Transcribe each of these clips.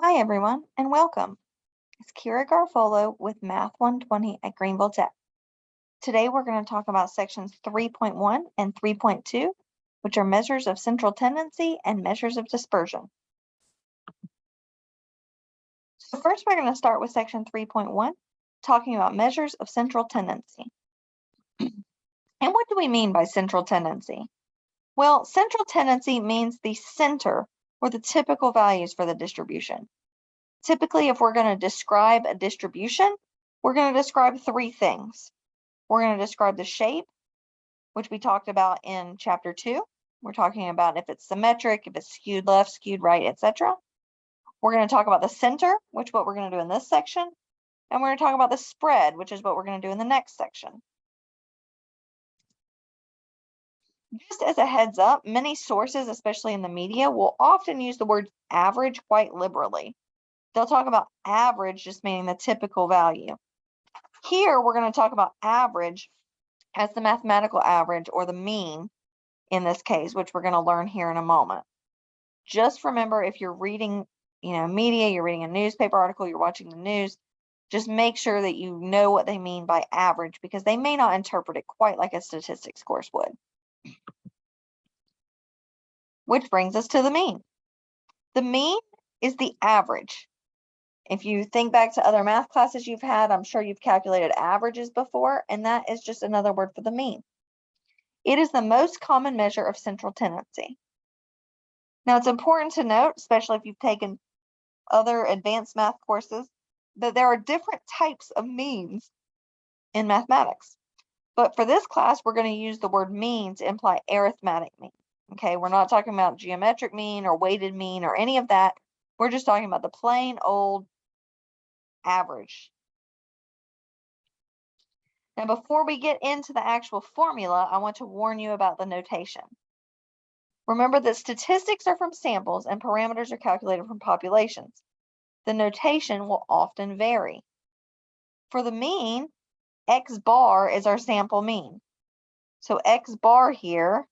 Hi everyone and welcome. It's Kira Garfolo with MAT-120 at Greenville Tech. Today we're going to talk about sections 3.1 and 3.2, which are measures of central tendency and measures of dispersion. So first we're going to start with section 3.1, talking about measures of central tendency. And what do we mean by central tendency? Well, central tendency means the center or the typical values for the distribution. Typically, if we're going to describe a distribution, we're going to describe three things. We're going to describe the shape, which we talked about in chapter 2. We're talking about if it's symmetric, if it's skewed left, skewed right, etc. We're going to talk about the center, which is what we're going to do in this section. And we're going to talk about the spread, which is what we're going to do in the next section. Just as a heads up, many sources, especially in the media, will often use the word average quite liberally. They'll talk about average just meaning the typical value. Here, we're going to talk about average as the mathematical average or the mean in this case, which we're going to learn here in a moment. Just remember, if you're reading, media, you're reading a newspaper article, you're watching the news, just make sure that you know what they mean by average because they may not interpret it quite like a statistics course would. Which brings us to the mean. The mean is the average. If you think back to other math classes you've had, I'm sure you've calculated averages before, and that is just another word for the mean. It is the most common measure of central tendency. Now, it's important to note, especially if you've taken other advanced math courses, that there are different types of means in mathematics. But for this class, we're going to use the word mean to imply arithmetic mean. Okay, we're not talking about geometric mean or weighted mean or any of that. We're just talking about the plain old average. Now, before we get into the actual formula, I want to warn you about the notation. Remember that statistics are from samples and parameters are calculated from populations. The notation will often vary. For the mean, X bar is our sample mean. So X bar here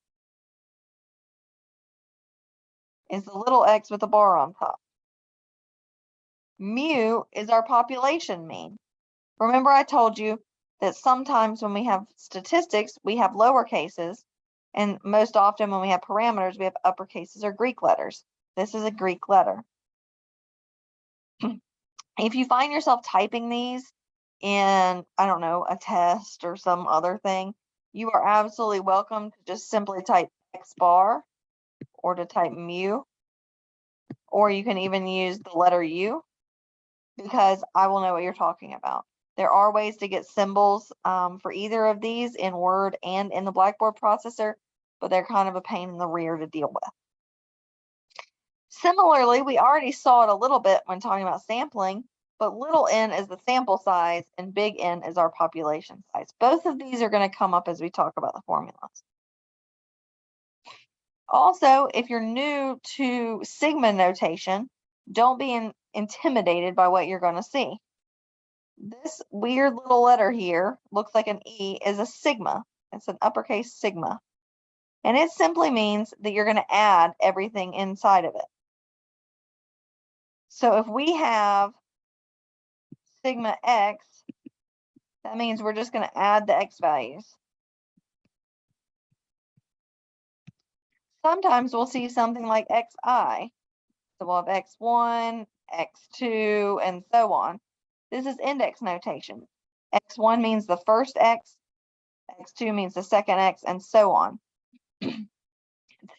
is the little x with a bar on top. Mu is our population mean. Remember I told you that sometimes when we have statistics, we have lower cases, and most often when we have parameters, we have upper cases or Greek letters. This is a Greek letter. If you find yourself typing these in, I don't know, a test or some other thing, you are absolutely welcome to just simply type X bar or to type mu, or you can even use the letter U because I will know what you're talking about. There are ways to get symbols for either of these in Word and in the Blackboard processor, but they're kind of a pain in the rear to deal with. Similarly, we already saw it a little bit when talking about sampling, but little n is the sample size and big N is our population size. Both of these are going to come up as we talk about the formulas. Also, if you're new to sigma notation, don't be intimidated by what you're going to see. This weird little letter here, looks like an E, is a sigma. It's an uppercase sigma. And it simply means that you're going to add everything inside of it. So if we have sigma x, that means we're just going to add the x values. Sometimes we'll see something like xi. So we'll have x1, x2, and so on. This is index notation. X1 means the first x, x2 means the second x, and so on. To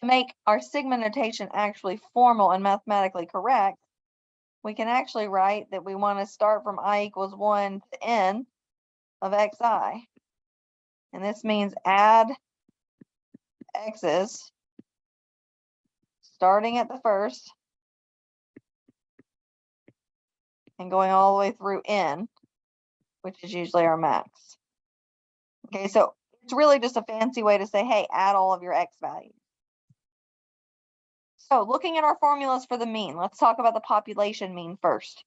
make our sigma notation actually formal and mathematically correct, we can actually write that we want to start from I equals 1 to n of xi. And this means add x's starting at the first and going all the way through n, which is usually our max. Okay, so it's really just a fancy way to say, hey, add all of your x values. So looking at our formulas for the mean, let's talk about the population mean first.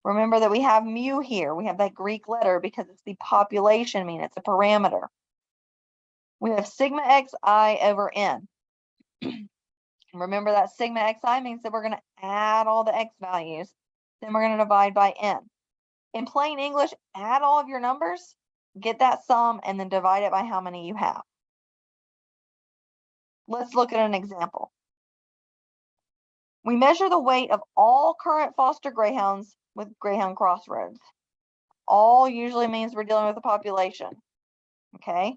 Remember that we have mu here. We have that Greek letter because it's the population mean. It's a parameter. We have sigma xi over n. Remember that sigma xi means that we're going to add all the x values Then we're going to divide by n. In plain English, add all of your numbers, get that sum, and then divide it by how many you have. Let's look at an example. We measure the weight of all current foster greyhounds with Greyhound Crossroads. All usually means we're dealing with a population, okay?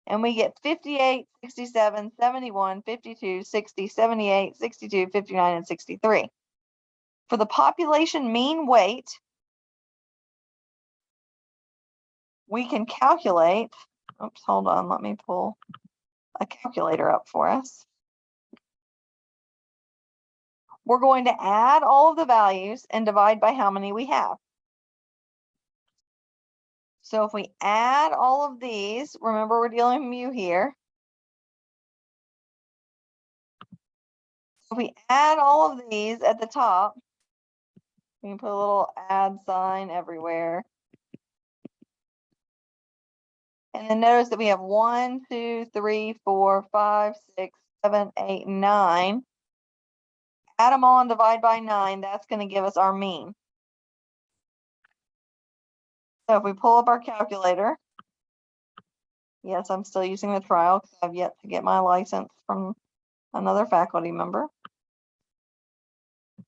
And we get 58, 67, 71, 52, 60, 78, 62, 59, and 63. For the population mean weight, we can calculate, oops, hold on, let me pull a calculator up for us. We're going to add all of the values and divide by how many we have. So if we add all of these, remember we're dealing with mu here. If we add all of these at the top, we can put a little add sign everywhere. And then notice that we have 1, 2, 3, 4, 5, 6, 7, 8, 9. Add them all and divide by 9. That's going to give us our mean. So if we pull up our calculator, yes, I'm still using the trial because I've yet to get my license from another faculty member.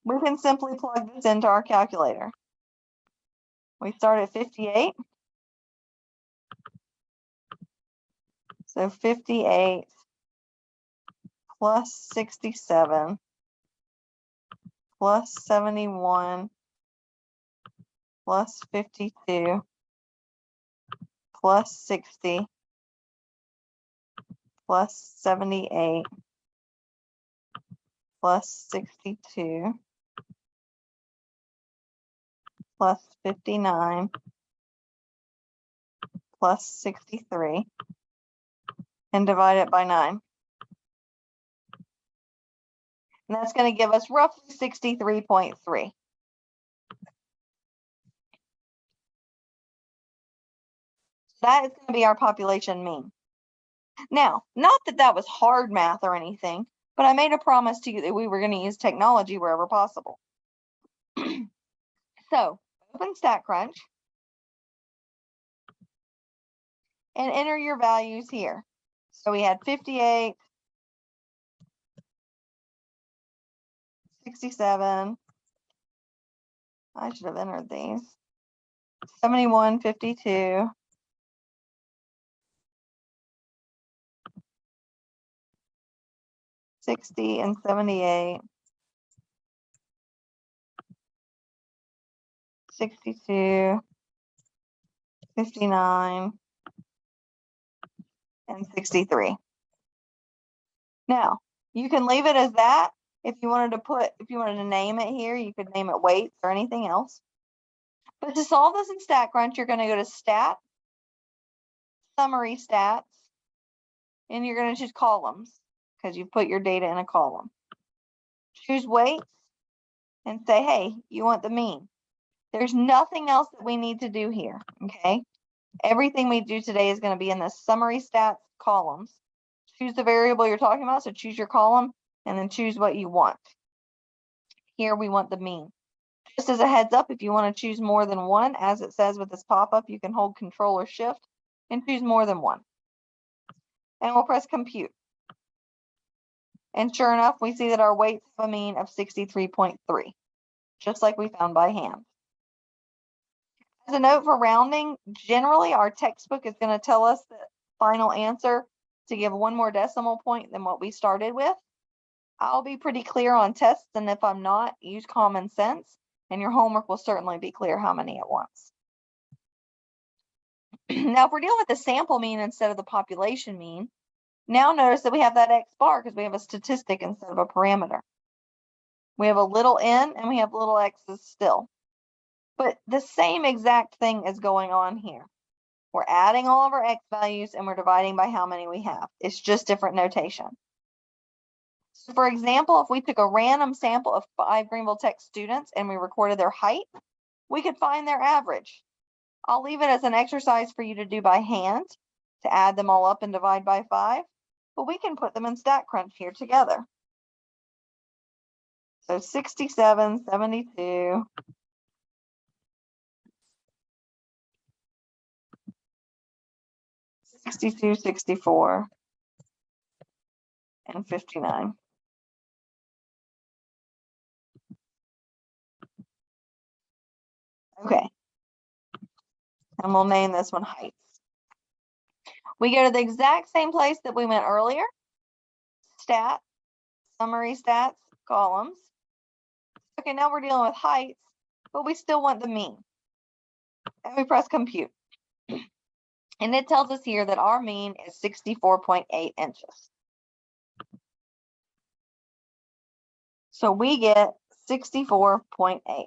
We can simply plug this into our calculator. We start at 58. So 58 plus 67 plus 71 plus 52 plus 60 plus 78 plus 62 plus 59 plus 63 and divide it by 9. And that's going to give us roughly 63.3. That is going to be our population mean. Now, not that that was hard math or anything, but I made a promise to you that we were going to use technology wherever possible. So, open StatCrunch and enter your values here. So we had 58, 67, I should have entered these, 71, 52, 60, and 78, 62, 59, and 63. Now, you can leave it as that. If you wanted to name it here, you could name it weights or anything else. But to solve this in StatCrunch, you're going to go to Stat, Summary Stats, and you're going to choose columns because you've put your data in a column. Choose weights and say, hey, you want the mean. There's nothing else that we need to do here, okay? Everything we do today is going to be in the Summary Stats columns. Choose the variable you're talking about, so choose your column and then choose what you want. Here we want the mean. Just as a heads up, if you want to choose more than one, as it says with this pop-up, you can hold Control or Shift and choose more than one. And we'll press compute. And sure enough, we see that our weights have a mean of 63.3, just like we found by hand. As a note for rounding, generally our textbook is going to tell us the final answer to give one more decimal point than what we started with. I'll be pretty clear on tests, and if I'm not, use common sense, and your homework will certainly be clear how many at once. Now, if we're dealing with the sample mean instead of the population mean, now notice that we have that X bar because we have a statistic instead of a parameter. We have a little n and we have little x's still. But the same exact thing is going on here. We're adding all of our X values and we're dividing by how many we have. It's just different notation. So for example, if we took a random sample of 5 Greenville Tech students and we recorded their height, we could find their average. I'll leave it as an exercise for you to do by hand to add them all up and divide by 5, but we can put them in StatCrunch here together. So 67, 72. 62, 64, and 59. Okay. And we'll name this one heights. We go to the exact same place that we went earlier. Stat, summary stats, columns. Okay, now we're dealing with heights, but we still want the mean. And we press compute. And it tells us here that our mean is 64.8 inches. So we get 64.8.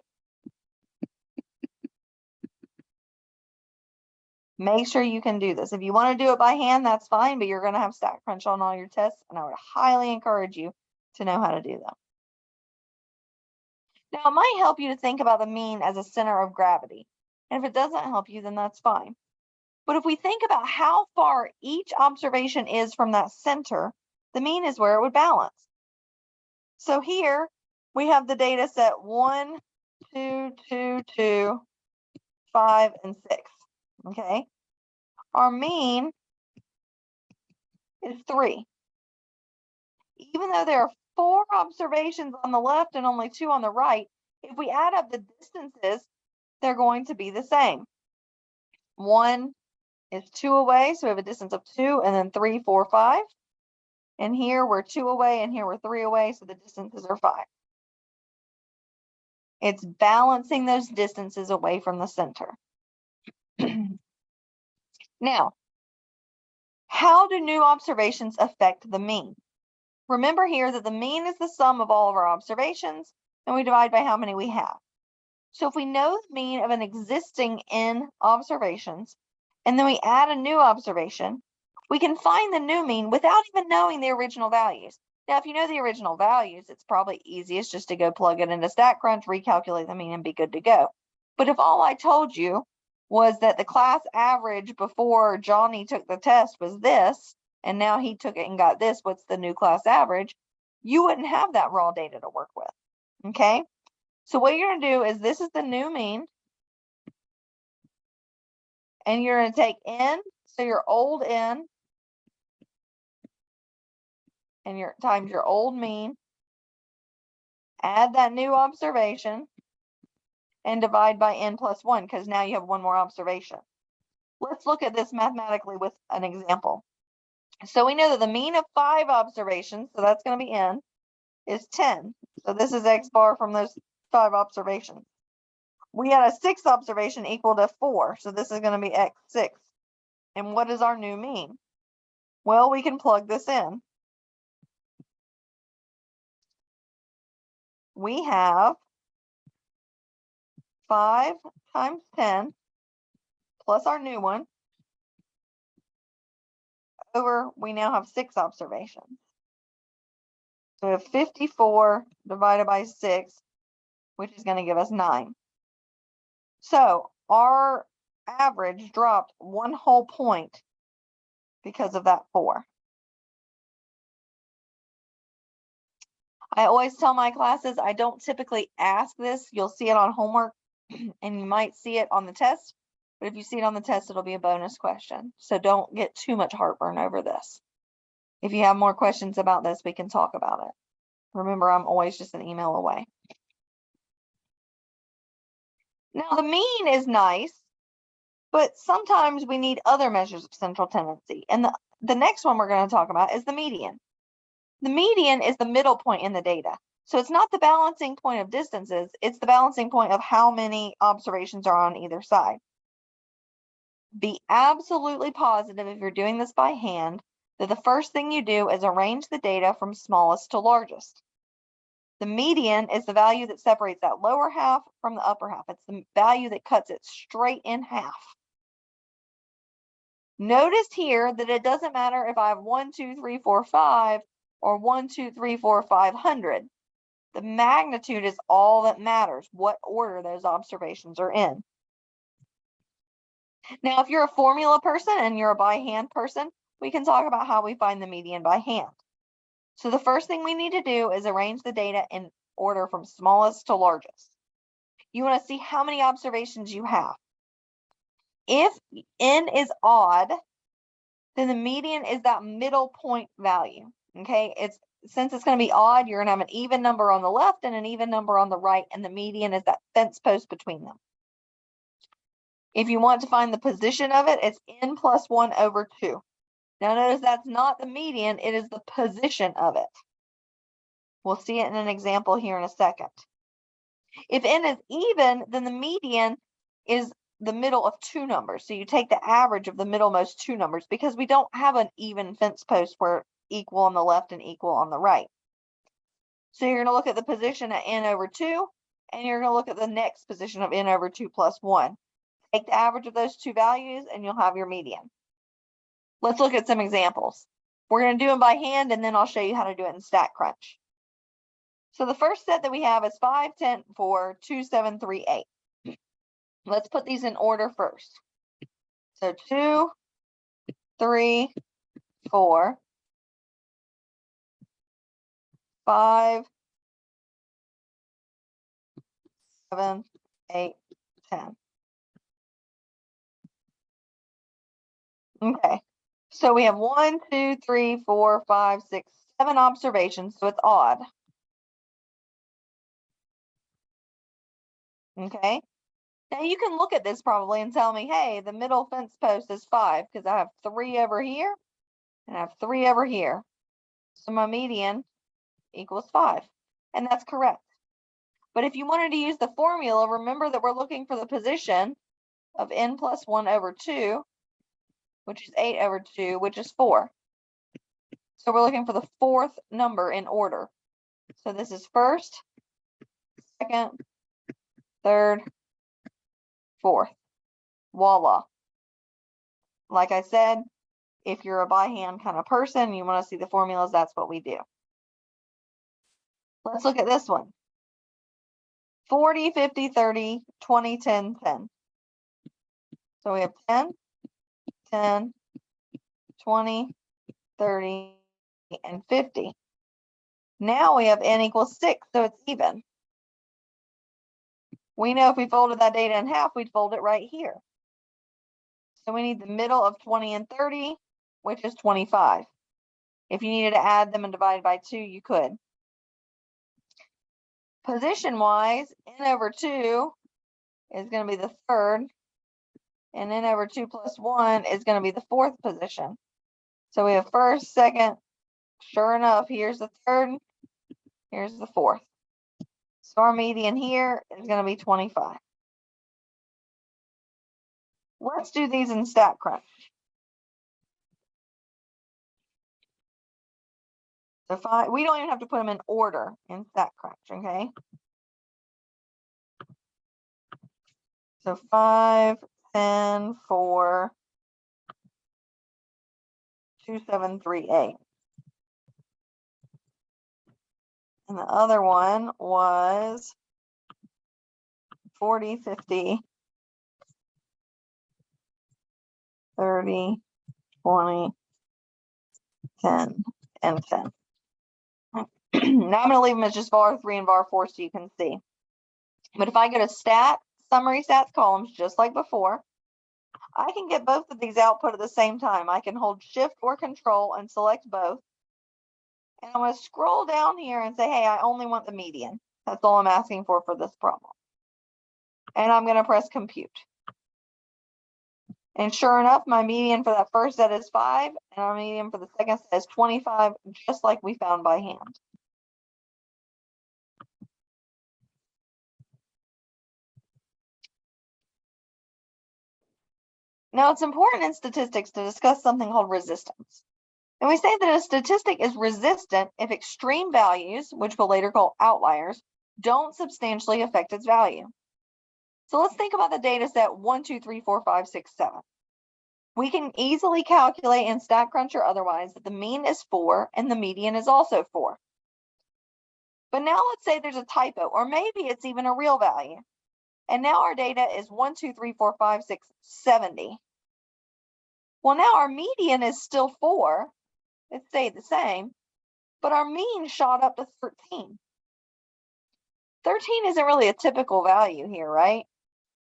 Make sure you can do this. If you want to do it by hand, that's fine, but you're going to have StatCrunch on all your tests, and I would highly encourage you to know how to do them. Now, it might help you to think about the mean as a center of gravity. And if it doesn't help you, then that's fine. But if we think about how far each observation is from that center, the mean is where it would balance. So here we have the data set 1, 2, 2, 2, 5, and 6. Okay. Our mean is 3. Even though there are 4 observations on the left and only 2 on the right, if we add up the distances, they're going to be the same. 1 is 2 away, so we have a distance of 2, and then 3, 4, 5. And here we're 2 away, and here we're 3 away, so the distances are 5. It's balancing those distances away from the center. Now, how do new observations affect the mean? Remember here that the mean is the sum of all of our observations, and we divide by how many we have. So if we know the mean of an existing n observations, and then we add a new observation, we can find the new mean without even knowing the original values. Now, if you know the original values, it's probably easiest just to go plug it into StatCrunch, recalculate the mean, and be good to go. But if all I told you was that the class average before Johnny took the test was this, and now he took it and got this, what's the new class average? You wouldn't have that raw data to work with, okay? So what you're gonna do is this is the new mean, and you're gonna take n, so your old n, and your times your old mean, add that new observation, and divide by n plus 1, because now you have one more observation. Let's look at this mathematically with an example. So we know that the mean of 5 observations, so that's going to be n, is 10. So this is x bar from those 5 observations. We had a 6th observation equal to 4, so this is going to be x6. And what is our new mean? Well, we can plug this in. We have 5 times 10 plus our new one over, we now have 6 observations. So we have 54 divided by 6, which is going to give us 9. So our average dropped 1 whole point because of that 4. I always tell my classes, I don't typically ask this. You'll see it on homework and you might see it on the test, but if you see it on the test, it'll be a bonus question. So don't get too much heartburn over this. If you have more questions about this, we can talk about it. Remember, I'm always just an email away. Now, the mean is nice, but sometimes we need other measures of central tendency. And the next one we're going to talk about is the median. The median is the middle point in the data. So it's not the balancing point of distances, it's the balancing point of how many observations are on either side. Be absolutely positive if you're doing this by hand that the first thing you do is arrange the data from smallest to largest. The median is the value that separates that lower half from the upper half. It's the value that cuts it straight in half. Notice here that it doesn't matter if I have 1, 2, 3, 4, 5 or 1, 2, 3, 4, 500. The magnitude is all that matters, what order those observations are in. Now, if you're a formula person and you're a by hand person, we can talk about how we find the median by hand. So the first thing we need to do is arrange the data in order from smallest to largest. You want to see how many observations you have. If n is odd, then the median is that middle point value. Okay, since it's going to be odd, you're going to have an even number on the left and an even number on the right, and the median is that fence post between them. If you want to find the position of it, it's n plus 1 over 2. Now notice that's not the median, it is the position of it. We'll see it in an example here in a second. If n is even, then the median is the middle of two numbers. So you take the average of the middlemost two numbers, because we don't have an even fence post where equal on the left and equal on the right. So you're going to look at the position at n over 2, and you're going to look at the next position of n over 2 plus 1. Take the average of those two values, and you'll have your median. Let's look at some examples. We're going to do them by hand, and then I'll show you how to do it in StatCrunch. So the first set that we have is 5, 10, 4, 2, 7, 3, 8. Let's put these in order first. So 2, 3, 4, 5, 7, 8, 10. Okay, so we have 1, 2, 3, 4, 5, 6, 7 observations, so it's odd. Okay, now you can look at this probably and tell me, hey, the middle fence post is 5 because I have 3 over here and I have 3 over here. So my median equals 5, and that's correct. But if you wanted to use the formula, remember that we're looking for the position of n plus 1 over 2, which is 8 over 2, which is 4. So we're looking for the fourth number in order. So this is first, second, third, fourth. Voila. Like I said, if you're a by hand kind of person, you want to see the formulas, that's what we do. Let's look at this one. 40, 50, 30, 20, 10, 10. So we have 10, 10, 20, 30, and 50. Now we have n equals 6, so it's even. We know if we folded that data in half, we'd fold it right here. So we need the middle of 20 and 30, which is 25. If you needed to add them and divide by 2, you could. Position-wise, n over 2 is going to be the third, and n over 2 plus 1 is going to be the fourth position. So we have first, second, sure enough, here's the third, here's the fourth. So our median here is going to be 25. Let's do these in StatCrunch. So we don't even have to put them in order in StatCrunch, okay? So 5, 10, 4, 2, 7, 3, 8. And the other one was 40, 50, 30, 20, 10, and 10. Now I'm going to leave them as just var 3 and var 4 so you can see. But if I go to stat, summary stats columns, just like before, I can get both of these output at the same time. I can hold shift or control and select both. And I'm going to scroll down here and say, hey, I only want the median. That's all I'm asking for this problem. And I'm going to press compute. And sure enough, my median for that first set is 5, and our median for the second set is 25, just like we found by hand. Now, it's important in statistics to discuss something called resistance. And we say that a statistic is resistant if extreme values, which we'll later call outliers, don't substantially affect its value. So let's think about the data set 1, 2, 3, 4, 5, 6, 7. We can easily calculate in StatCrunch or otherwise that the mean is 4 and the median is also 4. But now let's say there's a typo, or maybe it's even a real value. And now our data is 1, 2, 3, 4, 5, 6, 70. Well, now our median is still 4. It stayed the same, but our mean shot up to 13. 13 isn't really a typical value here, right?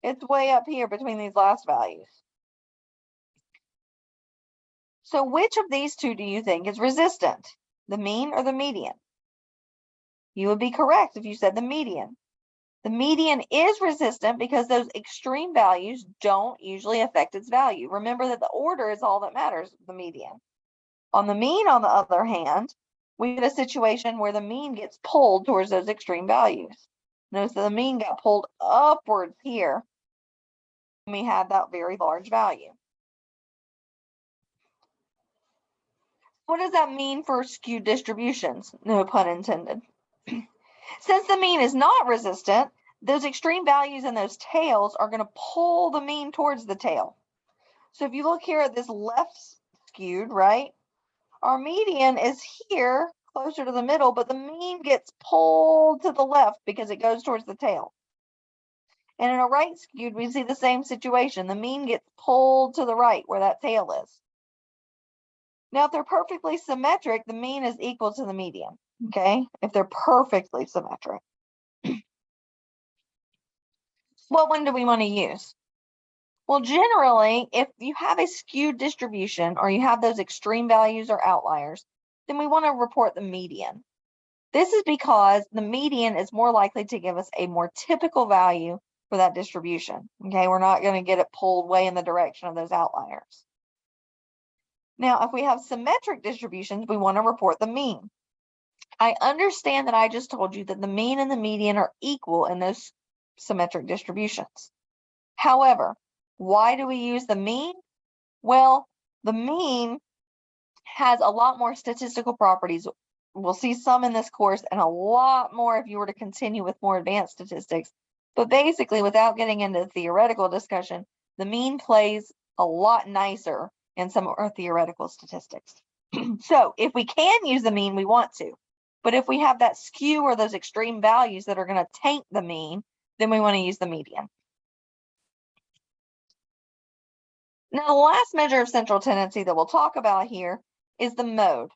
It's way up here between these last values. So which of these two do you think is resistant? The mean or the median? You would be correct if you said the median. The median is resistant because those extreme values don't usually affect its value. Remember that the order is all that matters, the median. On the mean, on the other hand, we get a situation where the mean gets pulled towards those extreme values. Notice that the mean got pulled upwards here when we had that very large value. What does that mean for skewed distributions? No pun intended. Since the mean is not resistant, those extreme values in those tails are going to pull the mean towards the tail. So if you look here at this left skewed, right? Our median is here, closer to the middle, but the mean gets pulled to the left because it goes towards the tail. And in a right skewed, we see the same situation. The mean gets pulled to the right where that tail is. Now, if they're perfectly symmetric, the mean is equal to the median, okay? If they're perfectly symmetric. What one do we want to use? Well, generally, if you have a skewed distribution or you have those extreme values or outliers, then we want to report the median. This is because the median is more likely to give us a more typical value for that distribution. Okay, we're not going to get it pulled way in the direction of those outliers. Now, if we have symmetric distributions, we want to report the mean. I understand that I just told you that the mean and the median are equal in those symmetric distributions. However, why do we use the mean? Well, the mean has a lot more statistical properties. We'll see some in this course and a lot more if you were to continue with more advanced statistics. But basically, without getting into theoretical discussion, the mean plays a lot nicer in some of our theoretical statistics. So if we can use the mean, we want to. But if we have that skew or those extreme values that are going to taint the mean, then we want to use the median. Now, the last measure of central tendency that we'll talk about here is the mode.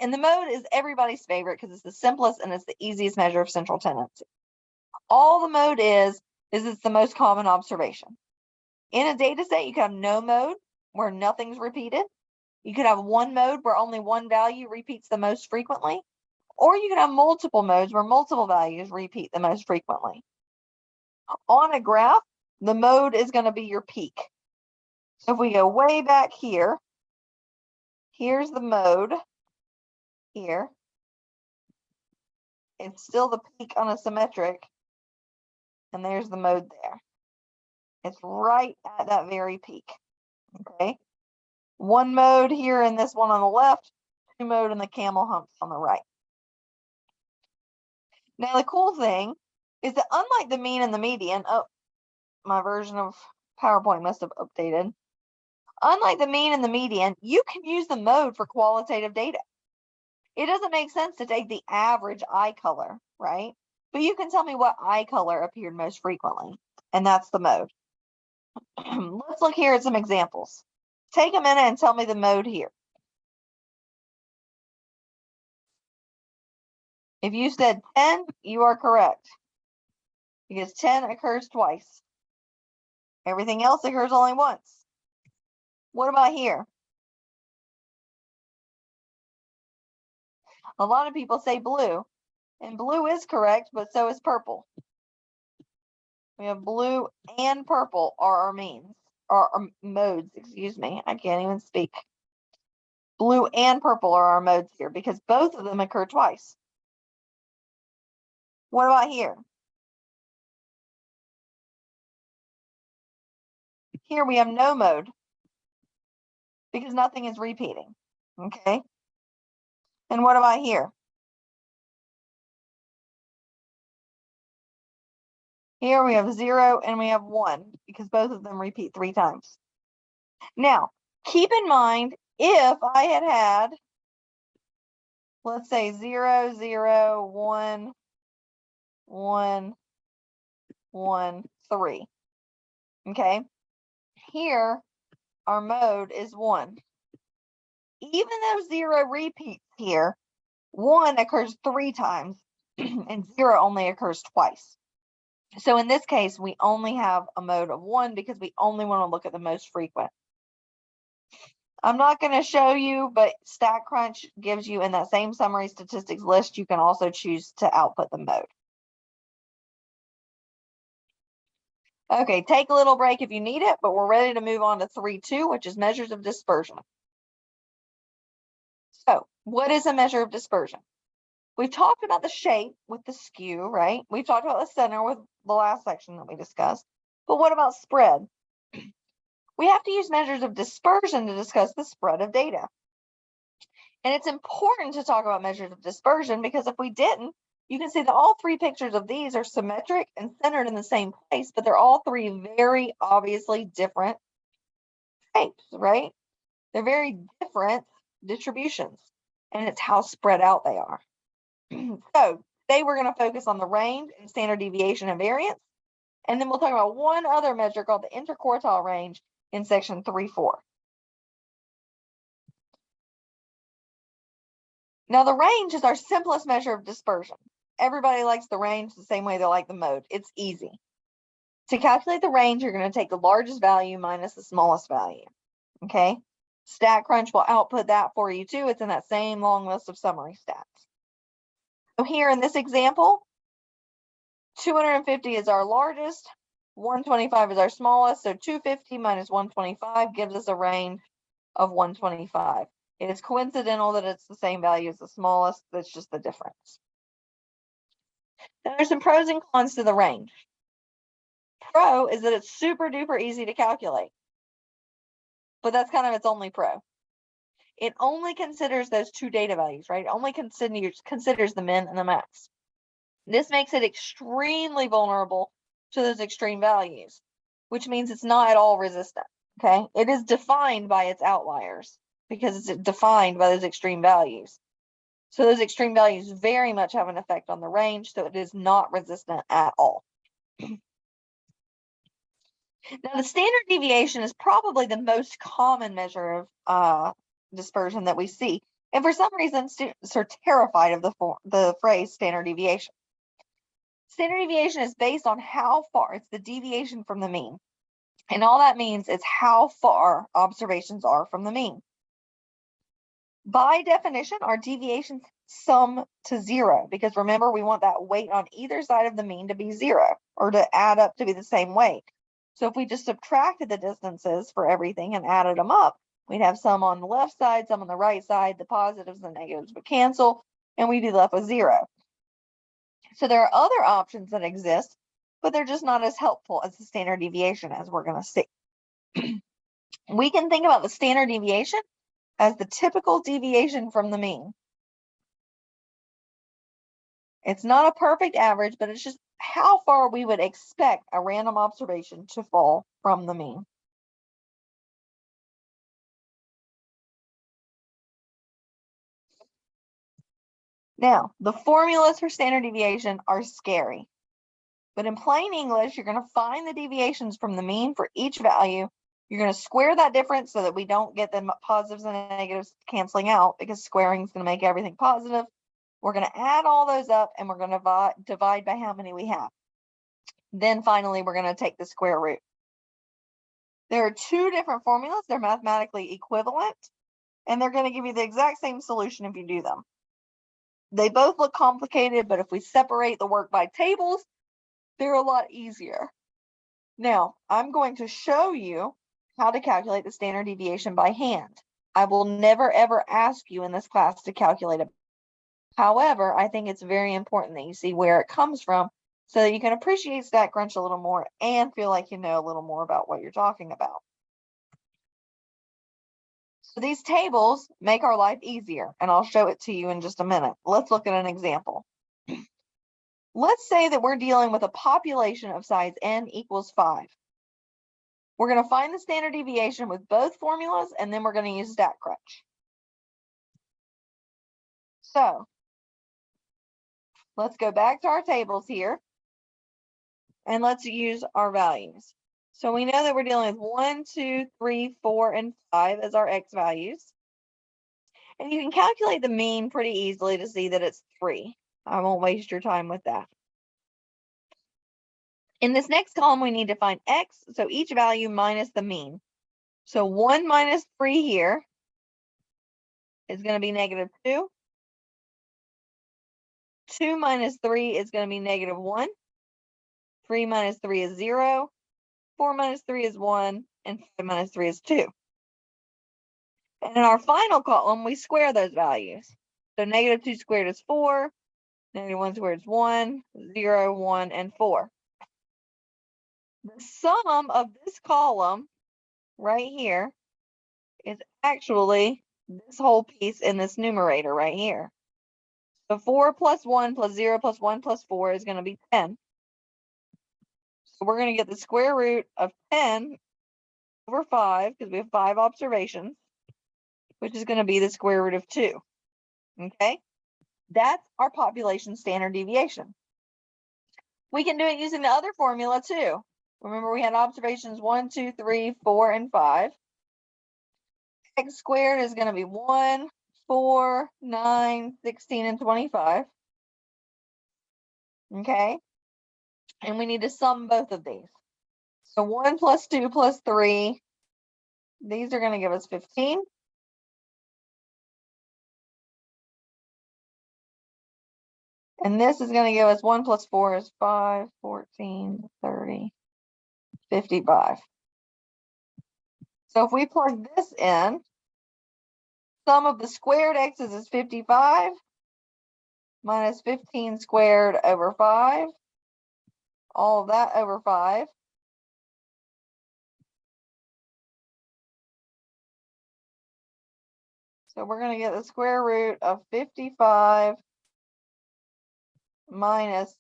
And the mode is everybody's favorite because it's the simplest and it's the easiest measure of central tendency. All the mode is it's the most common observation. In a data set, you could have no mode where nothing's repeated. You could have one mode where only one value repeats the most frequently. Or you could have multiple modes where multiple values repeat the most frequently. On a graph, the mode is going to be your peak. So if we go way back here, here's the mode here. It's still the peak on a symmetric, and there's the mode there. It's right at that very peak, okay? One mode here and this one on the left, two mode and the camel humps on the right. Now, the cool thing is that unlike the mean and the median, oh, my version of PowerPoint must have updated. Unlike the mean and the median, you can use the mode for qualitative data. It doesn't make sense to take the average eye color, right? But you can tell me what eye color appeared most frequently, and that's the mode. Let's look here at some examples. Take a minute and tell me the mode here. If you said 10, you are correct, because 10 occurs twice. Everything else occurs only once. What about here? A lot of people say blue, and blue is correct, but so is purple. We have blue and purple are our means, or our modes, excuse me. I can't even speak. Blue and purple are our modes here because both of them occur twice. What about here? Here we have no mode because nothing is repeating, okay? And what about here? Here we have 0 and we have 1 because both of them repeat 3 times. Now, keep in mind, if I had, let's say 0, 0, 1, 1, 1, 3, okay? Here, our mode is 1. Even though 0 repeats here, 1 occurs 3 times. and 0 only occurs twice. So in this case, we only have a mode of 1 because we only want to look at the most frequent. I'm not going to show you, but StatCrunch gives you in that same summary statistics list, you can also choose to output the mode. Okay, take a little break if you need it, but we're ready to move on to 3.2, which is measures of dispersion. So what is a measure of dispersion? We've talked about the shape with the skew, right? We've talked about the center with the last section that we discussed. But what about spread? We have to use measures of dispersion to discuss the spread of data. And it's important to talk about measures of dispersion because if we didn't, you can see that all 3 pictures of these are symmetric and centered in the same place, but they're all 3 very obviously different shapes, right? They're very different distributions, and it's how spread out they are. So today we're going to focus on the range and standard deviation and variance, and then we'll talk about one other measure called the interquartile range in section 3.4. Now the range is our simplest measure of dispersion. Everybody likes the range the same way they like the mode. It's easy. To calculate the range, you're going to take the largest value minus the smallest value. Okay? StatCrunch will output that for you too. It's in that same long list of summary stats. So here in this example, 250 is our largest, 125 is our smallest, so 250 minus 125 gives us a range of 125. It is coincidental that it's the same value as the smallest, that's just the difference. Now there's some pros and cons to the range. Pro is that it's super duper easy to calculate, but that's kind of its only pro. It only considers those 2 data values, right? It only considers the min and the max. This makes it extremely vulnerable to those extreme values, which means it's not at all resistant, okay? It is defined by its outliers because it's defined by those extreme values. So those extreme values very much have an effect on the range, so it is not resistant at all. Now, the standard deviation is probably the most common measure of dispersion that we see. And for some reason, students are terrified of the phrase standard deviation. Standard deviation is based on how far, it's the deviation from the mean. And all that means is how far observations are from the mean. By definition, our deviations sum to 0 because remember, we want that weight on either side of the mean to be 0 or to add up to be the same weight. So if we just subtracted the distances for everything and added them up, we'd have some on the left side, some on the right side, the positives and the negatives would cancel, and we'd be left with 0. So there are other options that exist, but they're just not as helpful as the standard deviation, as we're going to see. We can think about the standard deviation as the typical deviation from the mean. It's not a perfect average, but it's just how far we would expect a random observation to fall from the mean. Now, the formulas for standard deviation are scary. But in plain English, you're going to find the deviations from the mean for each value. You're going to square that difference so that we don't get the positives and negatives canceling out because squaring is going to make everything positive. We're going to add all those up and we're going to divide by how many we have. Then finally, we're going to take the square root. There are 2 different formulas. They're mathematically equivalent, and they're going to give you the exact same solution if you do them. They both look complicated, but if we separate the work by tables, they're a lot easier. Now, I'm going to show you how to calculate the standard deviation by hand. I will never ever ask you in this class to calculate it. However, I think it's very important that you see where it comes from so that you can appreciate StatCrunch a little more and feel like you know a little more about what you're talking about. So these tables make our life easier, and I'll show it to you in just a minute. Let's look at an example. Let's say that we're dealing with a population of size n equals 5. We're going to find the standard deviation with both formulas, and then we're going to use StatCrunch. So let's go back to our tables here, and let's use our values. So we know that we're dealing with 1, 2, 3, 4, and 5 as our x values. And you can calculate the mean pretty easily to see that it's 3. I won't waste your time with that. In this next column, we need to find x, so each value minus the mean. So 1 minus 3 here is going to be negative 2. 2 minus 3 is going to be negative 1. 3 minus 3 is 0. 4 minus 3 is 1. And 5 minus 3 is 2. And in our final column, we square those values. So negative 2 squared is 4. Negative 1 squared is 1. 0, 1, and 4. The sum of this column right here is actually this whole piece in this numerator right here. So 4 plus 1 plus 0 plus 1 plus 4 is going to be 10. So we're going to get the square root of 10 over 5, because we have 5 observations, which is going to be the square root of 2. Okay? That's our population standard deviation. We can do it using the other formula too. Remember, we had observations 1, 2, 3, 4, and 5. X squared is going to be 1, 4, 9, 16, and 25. Okay? And we need to sum both of these. So 1 plus 2 plus 3, these are going to give us 15. And this is going to give us 1 plus 4 is 5, 14, 30, 55. So if we plug this in, sum of the squared x's is 55 minus 15 squared over 5. All of that over 5. So we're going to get the square root of 55 minus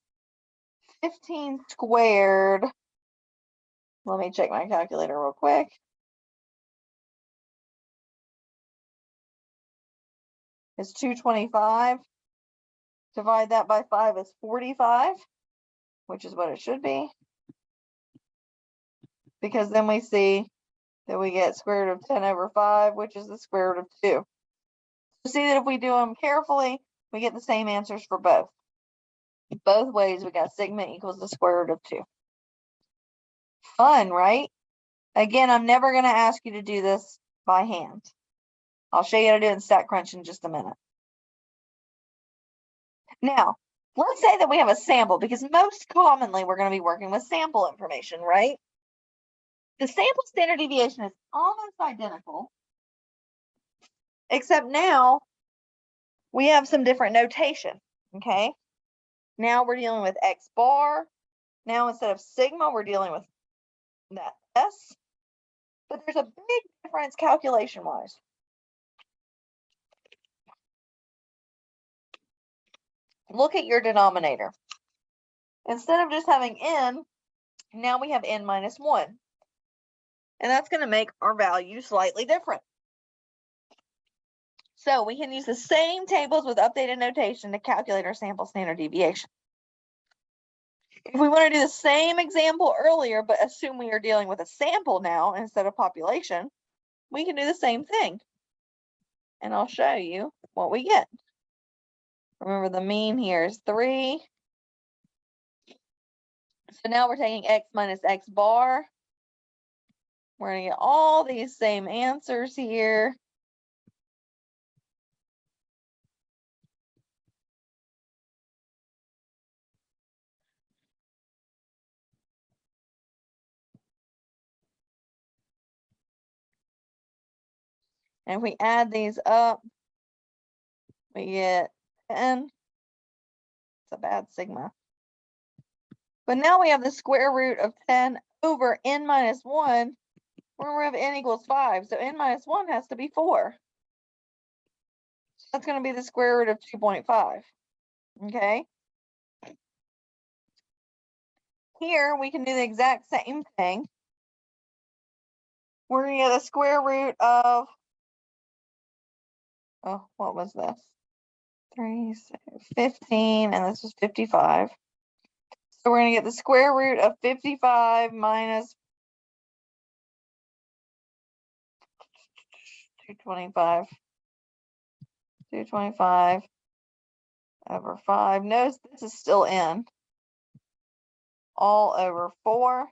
15 squared. Let me check my calculator real quick. It's 225. Divide that by 5 is 45, which is what it should be. Because then we see that we get square root of 10 over 5, which is the square root of 2. So see that if we do them carefully, we get the same answers for both. Both ways, we got sigma equals the square root of 2. Fun, right? Again, I'm never going to ask you to do this by hand. I'll show you how to do it in StatCrunch in just a minute. Now, let's say that we have a sample, because most commonly we're going to be working with sample information, right? The sample standard deviation is almost identical, except now we have some different notation, okay? Now we're dealing with X bar. Now instead of sigma, we're dealing with that S. But there's a big difference calculation-wise. Look at your denominator. Instead of just having n, now we have n minus 1. And that's going to make our value slightly different. So we can use the same tables with updated notation to calculate our sample standard deviation. If we want to do the same example earlier, but assume we are dealing with a sample now instead of population, we can do the same thing. And I'll show you what we get. Remember, the mean here is 3. So now we're taking x minus x bar. We're going to get all these same answers here. And if we add these up, we get 10. It's a bad sigma. But now we have the square root of 10 over n minus 1, where we have n equals 5. So n minus 1 has to be 4. So that's going to be the square root of 2.5. Okay? Here, we can do the exact same thing. We're going to get the square root of, oh, what was this? 3, 6, 15, and this was 55. So we're going to get the square root of 55 minus 225. over 5. Notice this is still in. All over 4,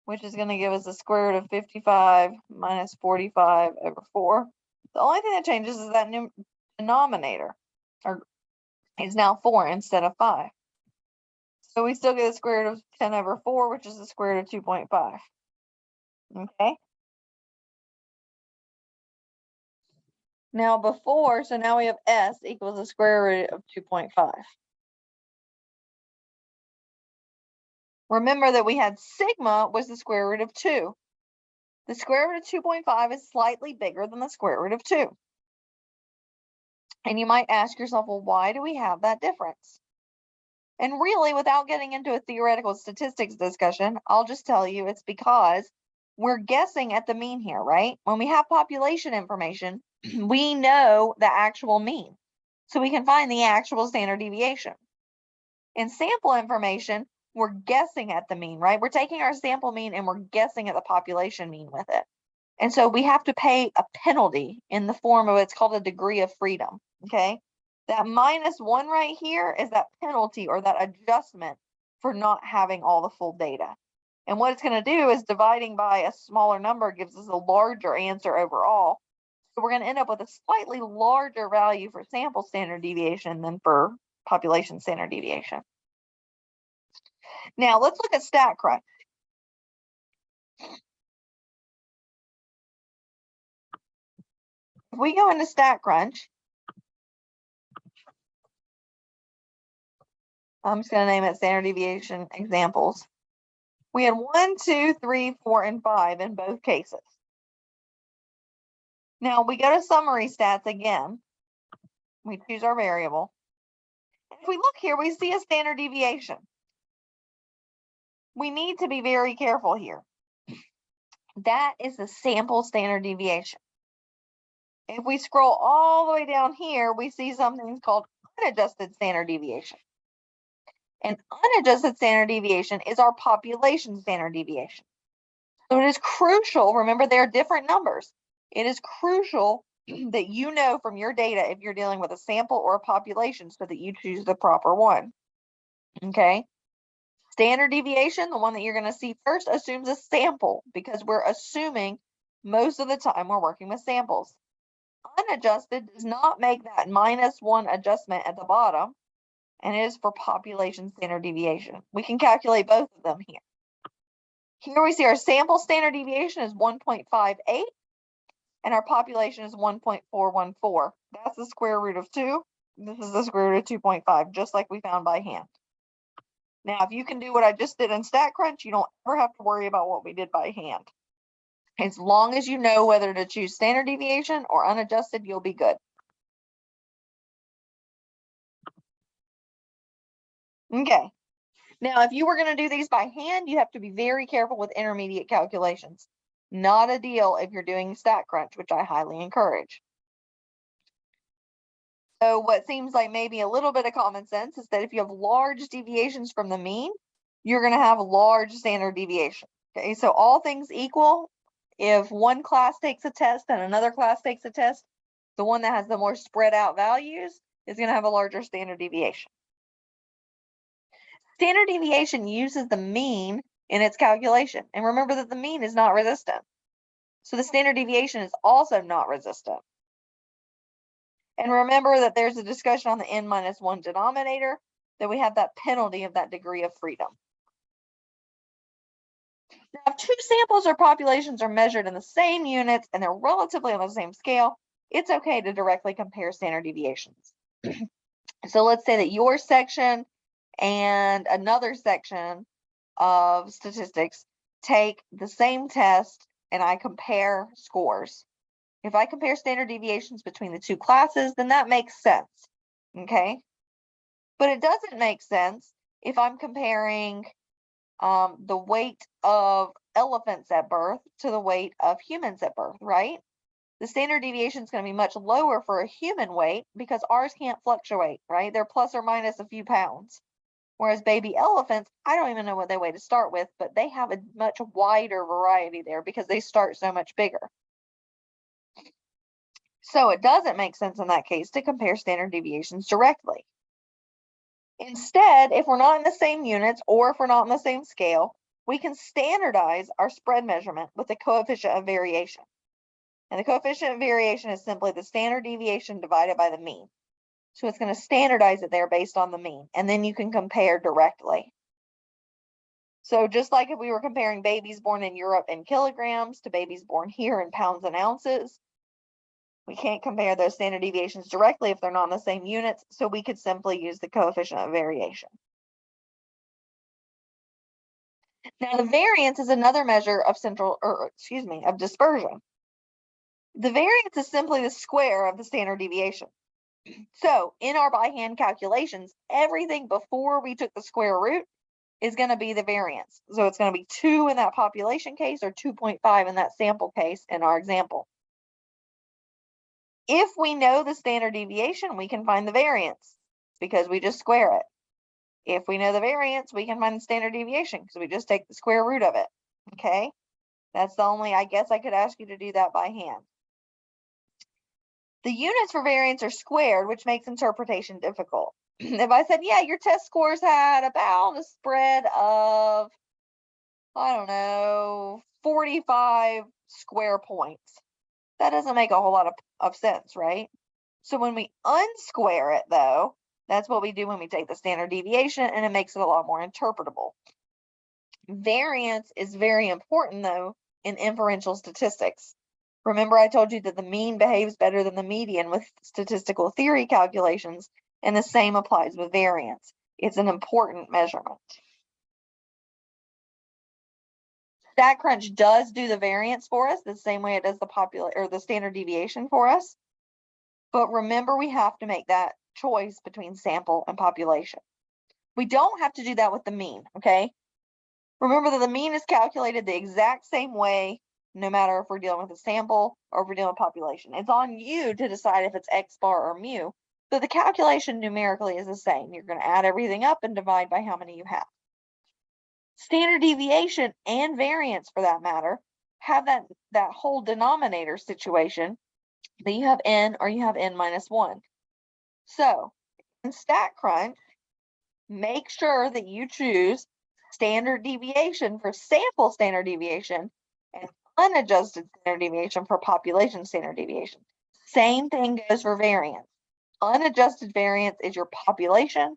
which is going to give us the square root of 55 minus 45 over 4. The only thing that changes is that denominator is now 4 instead of 5. So we still get the square root of 10 over 4, which is the square root of 2.5. Okay. Now before, so now we have S equals the square root of 2.5. Remember that we had sigma was the square root of 2. The square root of 2.5 is slightly bigger than the square root of 2. And you might ask yourself, well, why do we have that difference? And really, without getting into a theoretical statistics discussion, I'll just tell you it's because we're guessing at the mean here, right? When we have population information, we know the actual mean. So we can find the actual standard deviation. In sample information, we're guessing at the mean, right? We're taking our sample mean and we're guessing at the population mean with it. And so we have to pay a penalty in the form of, it's called a degree of freedom, okay? That -1 right here is that penalty or that adjustment for not having all the full data. And what it's going to do is dividing by a smaller number gives us a larger answer overall. So we're going to end up with a slightly larger value for sample standard deviation than for population standard deviation. Now let's look at StatCrunch. If we go into StatCrunch, I'm just going to name it standard deviation examples. We had 1, 2, 3, 4, and 5 in both cases. Now we go to summary stats again. We choose our variable. If we look here, we see a standard deviation. We need to be very careful here. That is the sample standard deviation. If we scroll all the way down here, we see something called unadjusted standard deviation. And unadjusted standard deviation is our population standard deviation. So it is crucial, remember there are different numbers. It is crucial that you know from your data if you're dealing with a sample or a population so that you choose the proper one. Okay. Standard deviation, the one that you're going to see first, assumes a sample because we're assuming most of the time we're working with samples. Unadjusted does not make that -1 adjustment at the bottom, and it is for population standard deviation. We can calculate both of them here. Here we see our sample standard deviation is 1.58, and our population is 1.414. That's the square root of 2. This is the square root of 2.5, just like we found by hand. Now, if you can do what I just did in StatCrunch, you don't ever have to worry about what we did by hand. As long as you know whether to choose standard deviation or unadjusted, you'll be good. Okay. Now, if you were going to do these by hand, you have to be very careful with intermediate calculations. Not a deal if you're doing StatCrunch, which I highly encourage. So what seems like maybe a little bit of common sense is that if you have large deviations from the mean, you're going to have large standard deviation. Okay, so all things equal, if one class takes a test and another class takes a test, the one that has the more spread out values is going to have a larger standard deviation. Standard deviation uses the mean in its calculation. And remember that the mean is not resistant. So the standard deviation is also not resistant. And remember that there's a discussion on the n-1 denominator, that we have that penalty of that degree of freedom. Now, if two samples or populations are measured in the same units and they're relatively on the same scale, it's okay to directly compare standard deviations. So let's say that your section and another section of statistics take the same test and I compare scores. If I compare standard deviations between the two classes, then that makes sense, okay? But it doesn't make sense if I'm comparing the weight of elephants at birth to the weight of humans at birth, right? The standard deviation is going to be much lower for a human weight because ours can't fluctuate, right? They're plus or minus a few pounds. Whereas baby elephants, I don't even know what they weigh to start with, but they have a much wider variety there because they start so much bigger. So it doesn't make sense in that case to compare standard deviations directly. Instead, if we're not in the same units or if we're not on the same scale, we can standardize our spread measurement with the coefficient of variation. And the coefficient of variation is simply the standard deviation divided by the mean. So it's going to standardize it there based on the mean, and then you can compare directly. So just like if we were comparing babies born in Europe in kilograms to babies born here in pounds and ounces, we can't compare those standard deviations directly if they're not in the same units, so we could simply use the coefficient of variation. Now the variance is another measure of of dispersion. The variance is simply the square of the standard deviation. So in our by hand calculations, everything before we took the square root is going to be the variance. So it's going to be 2 in that population case or 2.5 in that sample case in our example. If we know the standard deviation, we can find the variance because we just square it. If we know the variance, we can find the standard deviation because we just take the square root of it. Okay? That's the only, I guess I could ask you to do that by hand. The units for variance are squared, which makes interpretation difficult. If I said, yeah, your test scores had about a spread of, I don't know, 45 square points, that doesn't make a whole lot of sense, right? So when we unsquare it, though, that's what we do when we take the standard deviation, and it makes it a lot more interpretable. Variance is very important, though, in inferential statistics. Remember, I told you that the mean behaves better than the median with statistical theory calculations, and the same applies with variance. It's an important measurement. StatCrunch does do the variance for us the same way it does the standard deviation for us. But remember, we have to make that choice between sample and population. We don't have to do that with the mean, okay? Remember that the mean is calculated the exact same way, no matter if we're dealing with a sample or if we're dealing with population. It's on you to decide if it's X bar or mu. So the calculation numerically is the same. You're going to add everything up and divide by how many you have. Standard deviation and variance, for that matter, have that whole denominator situation that you have n or you have n minus 1. So in StatCrunch, make sure that you choose standard deviation for sample standard deviation and unadjusted standard deviation for population standard deviation. Same thing goes for variance. Unadjusted variance is your population.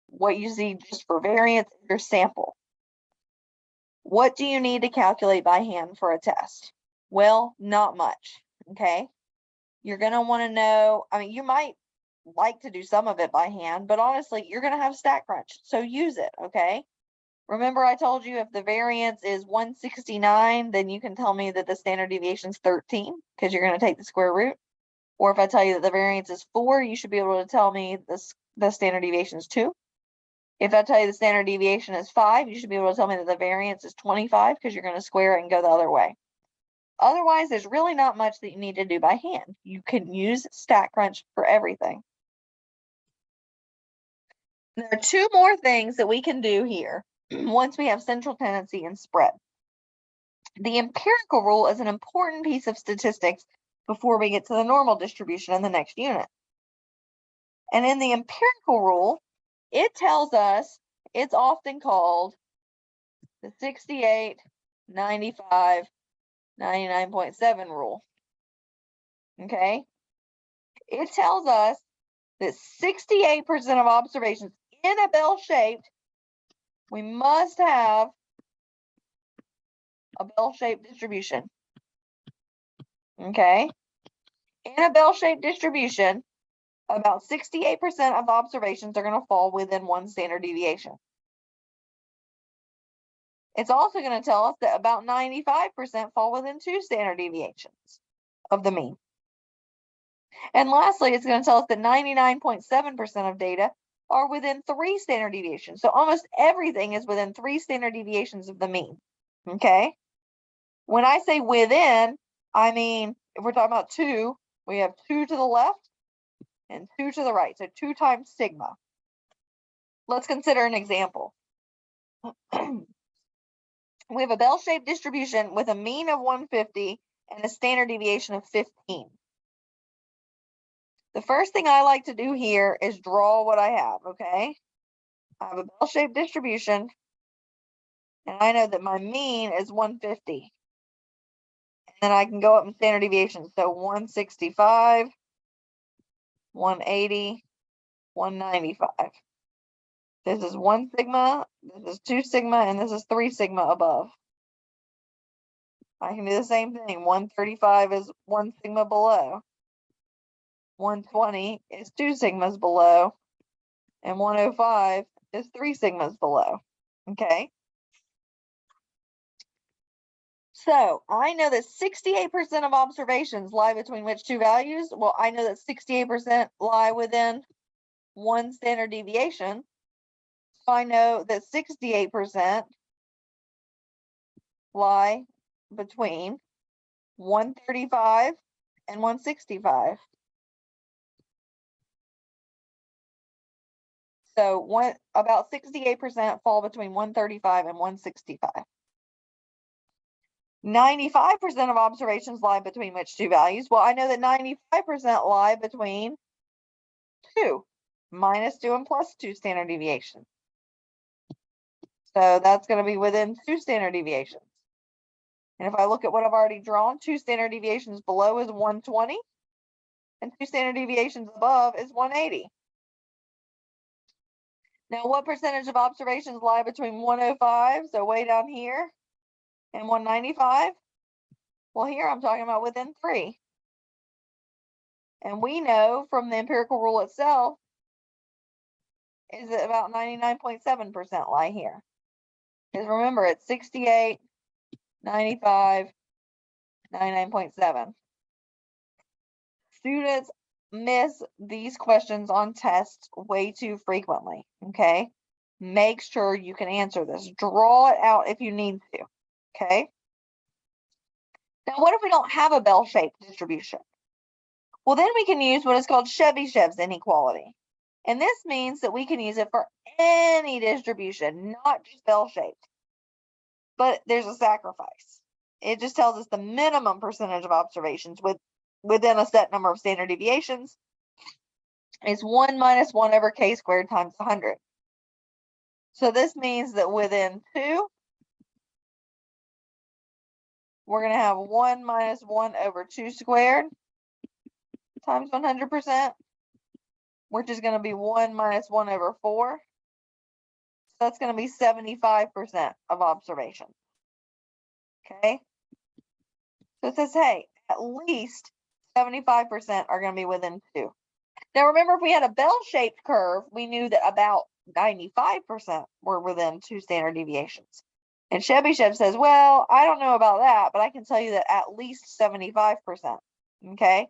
What you see just for variance is your sample. What do you need to calculate by hand for a test? Well, not much, okay? You're going to want to know, I mean, you might like to do some of it by hand, but honestly, you're going to have StatCrunch, so use it, okay? Remember I told you if the variance is 169, then you can tell me that the standard deviation is 13 because you're going to take the square root. Or if I tell you that the variance is 4, you should be able to tell me the standard deviation is 2. If I tell you the standard deviation is 5, you should be able to tell me that the variance is 25 because you're going to square it and go the other way. Otherwise, there's really not much that you need to do by hand. You can use StatCrunch for everything. There are 2 more things that we can do here once we have central tendency and spread. The empirical rule is an important piece of statistics before we get to the normal distribution in the next unit. And in the empirical rule, it tells us, it's often called the 68, 95, 99.7 rule. Okay? It tells us that 68% of observations in a bell-shaped, we must have a bell-shaped distribution. Okay? In a bell-shaped distribution, about 68% of the observations are going to fall within 1 standard deviation. It's also going to tell us that about 95% fall within 2 standard deviations of the mean. And lastly, it's going to tell us that 99.7% of data are within 3 standard deviations. So almost everything is within 3 standard deviations of the mean. Okay? When I say within, I mean, if we're talking about 2, we have 2 to the left and 2 to the right. So 2 times sigma. Let's consider an example. We have a bell-shaped distribution with a mean of 150 and a standard deviation of 15. The first thing I like to do here is draw what I have, okay? I have a bell-shaped distribution, and I know that my mean is 150. And then I can go up in standard deviation. So 165, 180, 195. This is 1 sigma, this is 2 sigma, and this is 3 sigma above. I can do the same thing. 135 is 1 sigma below. 120 is 2 sigmas below. And 105 is 3 sigmas below. Okay. So I know that 68% of observations lie between which two values? Well, I know that 68% lie within 1 standard deviation. So I know that 68% lie between 135 and 165. So about 68% fall between 135 and 165. 95% of observations lie between which two values? Well, I know that 95% lie between 2, minus 2 and plus 2 standard deviations. So that's going to be within 2 standard deviations. And if I look at what I've already drawn, 2 standard deviations below is 120, and 2 standard deviations above is 180. Now, what percentage of observations lie between 105, so way down here, and 195? Well, here I'm talking about within 3. And we know from the empirical rule itself is that about 99.7% lie here. Because remember, it's 68, 95, 99.7. Students miss these questions on tests way too frequently, okay? Make sure you can answer this. Draw it out if you need to, okay? Now, what if we don't have a bell-shaped distribution? Well, then we can use what is called Chebyshev's inequality. And this means that we can use it for any distribution, not just bell-shaped. But there's a sacrifice. It just tells us the minimum percentage of observations within a set number of standard deviations is 1 minus 1 over k squared times 100. So this means that within 2, we're going to have 1 minus 1 over 2 squared times 100%, which is going to be 1 minus 1 over 4. So that's going to be 75% of observations. Okay? So it says, hey, at least 75% are going to be within 2. Now remember, if we had a bell-shaped curve, we knew that about 95% were within 2 standard deviations. And Chebyshev says, well, I don't know about that, but I can tell you that at least 75%. Okay?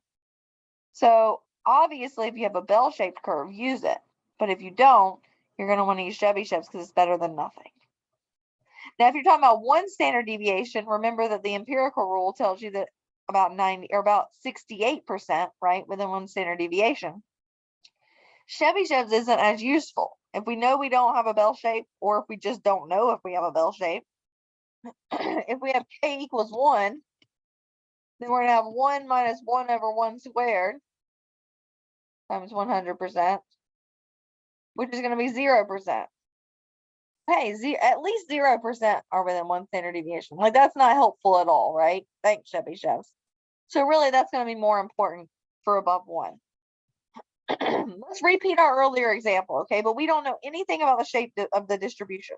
So obviously, if you have a bell-shaped curve, use it. But if you don't, you're going to want to use Chebyshev's because it's better than nothing. Now, if you're talking about 1 standard deviation, remember that the empirical rule tells you that about 90 or about 68%, right, within 1 standard deviation. Chebyshev's isn't as useful. If we know we don't have a bell shape, or if we just don't know if we have a bell shape, if we have k equals 1, then we're going to have 1 minus 1 over 1 squared times 100%, which is going to be 0%. Hey, at least 0% are within 1 standard deviation. Like, that's not helpful at all, right? Thanks, Chebyshev's. So really, that's going to be more important for above 1. Let's repeat our earlier example, okay? But we don't know anything about the shape of the distribution.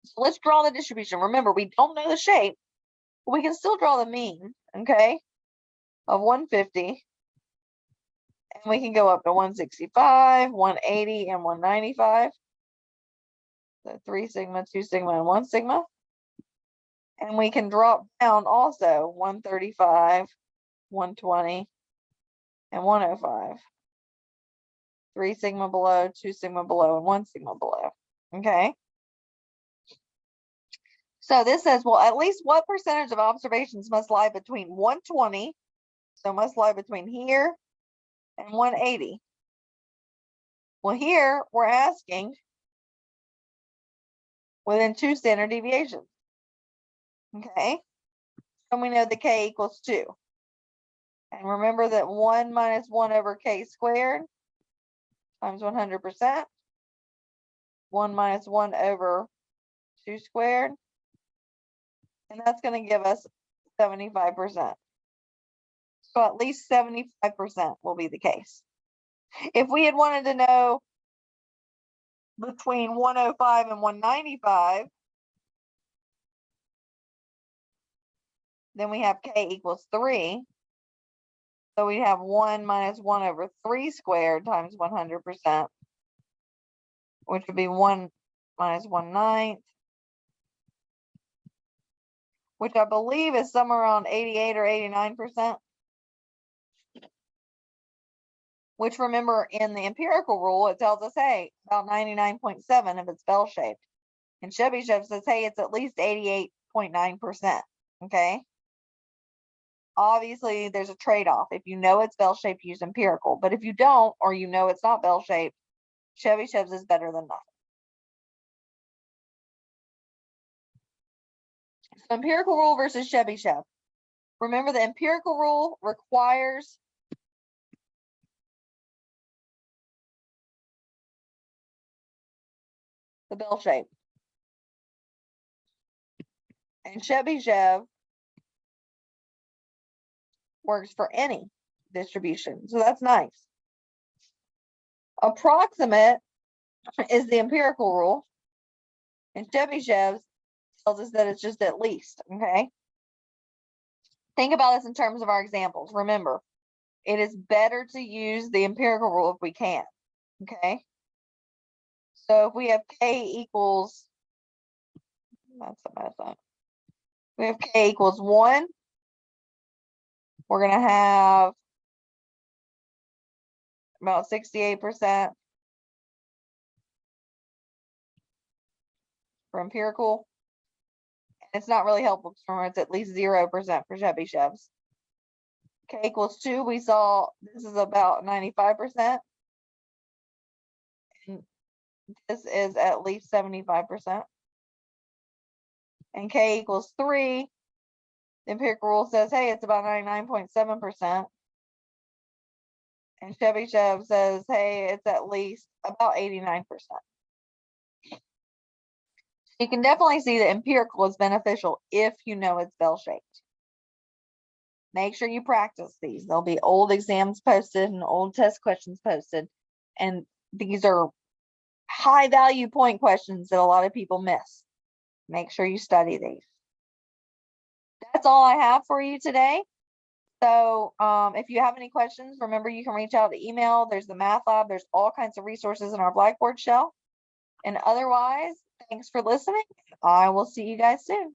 So let's draw the distribution. Remember, we don't know the shape, but we can still draw the mean, okay, of 150. And we can go up to 165, 180, and 195. So 3 sigma, 2 sigma, and 1 sigma. And we can drop down also 135, 120, and 105. 3 sigma below, 2 sigma below, and 1 sigma below. Okay. So this says, well, at least what percentage of observations must lie between 120, so must lie between here and 180. Well, here we're asking within 2 standard deviations. Okay. And we know the k equals 2. And remember that 1 minus 1 over k squared times 100%. 1 minus 1 over 2 squared. And that's going to give us 75%. So at least 75% will be the case. If we had wanted to know between 105 and 195, then we have k equals 3. So we have 1 minus 1 over 3 squared times 100%, which would be 1 minus 1/9, which I believe is somewhere around 88 or 89%. Which, remember, in the empirical rule, it tells us, hey, about 99.7 if it's bell-shaped. And Chebyshev says, hey, it's at least 88.9%, okay? Obviously, there's a trade-off. If you know it's bell-shaped, use empirical. But if you don't, or you know it's not bell-shaped, Chebyshev's is better than nothing. So empirical rule versus Chebyshev. Remember, the empirical rule requires the bell shape. And Chebyshev works for any distribution. So that's nice. Approximate is the empirical rule. And Chebyshev tells us that it's just at least, okay? Think about this in terms of our examples. Remember, it is better to use the empirical rule if we can, okay? So if we have k equals, that's a mess up. We have k equals 1. We're going to have about 68% for empirical. It's not really helpful for it's at least 0% for Chebyshev's. K equals 2, we saw this is about 95%. And this is at least 75%. And k equals 3, the empirical rule says, hey, it's about 99.7%. And Chebyshev says, hey, it's at least about 89%. You can definitely see that empirical is beneficial if you know it's bell-shaped. Make sure you practice these. There'll be old exams posted and old test questions posted. And these are high value point questions that a lot of people miss. Make sure you study these. That's all I have for you today. So if you have any questions, remember you can reach out to email. There's the Math Lab. There's all kinds of resources in our Blackboard shell. And otherwise, thanks for listening. I will see you guys soon.